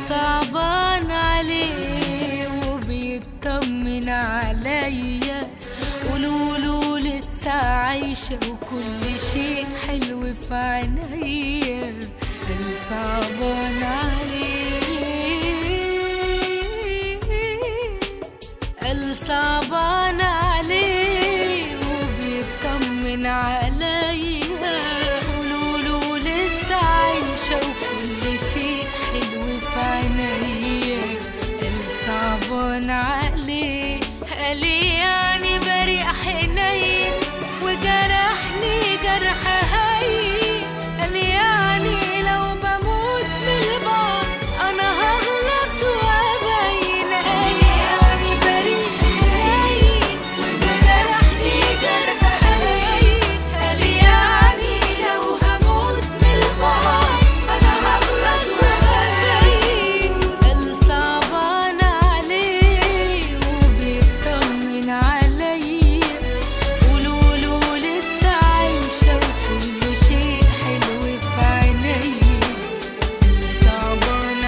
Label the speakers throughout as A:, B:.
A: صعبان عليه وبيطمن عليا، قولوله لسه عايشة وكل شيء حلو في عينيا. قال صعبان عليه، قال صعبان عليه وبيطمن عليا، قولوله لسه عايشة وكل شيء حلو في عينيا. قال صعبان عليه، قال يعني بريء حنين وجرحني جرح هين. قال يعني لو بموت من البعد انا هغلط وابين. قال يعني بريء حنين وجرحني جرح هين. قال يعني لو هموت من البعد انا هغلط وابين. قال صعبان عليه وبيطمن عليا، قولوله لسه عايشة وكل شيء حلو في عينيا. صعبان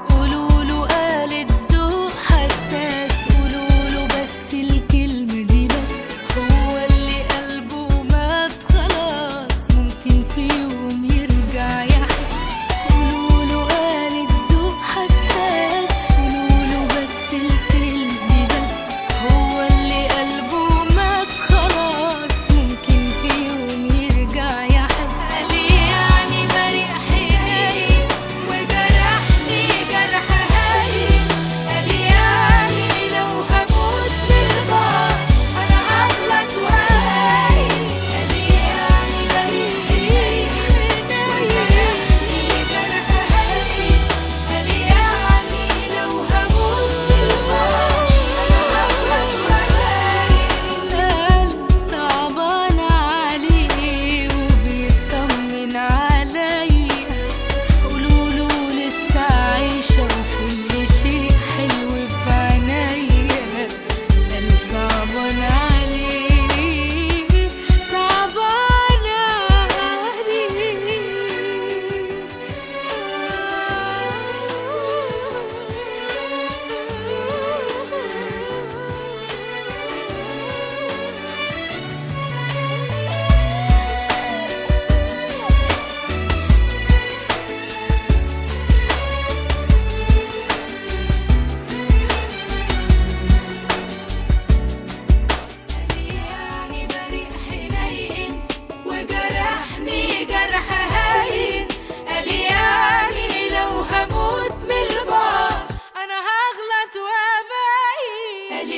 A: قولوله قالت ذوق حساس، قولوله بس الكلمة دي بس، هو اللي قلبه مات خلاص ممكن في يوم يرجع يحس. قولوله قالت ذوق حساس، قولوله بس الكلمة دي بس، هو اللي قلبه مات خلاص ممكن في يوم يرجع يحس. قال يعني بريء حنين وجرحني جرح هين. قال يعني لو هموت من البعد انا هغلط وابين. قال يعني بريء حنين وجرحني جرح هين. قال يعني لو هموت من البعد انا هغلط وابين. قال صعبان عليه وبيطمن عليا، قولوله لسه عايشة وكل شيء حلو في عينيا. قال صعبان عليه، صعبان يعني بريء حنين وجرحني جرح هين. قال يعني لو هموت من البعد انا هغلط وابين. قال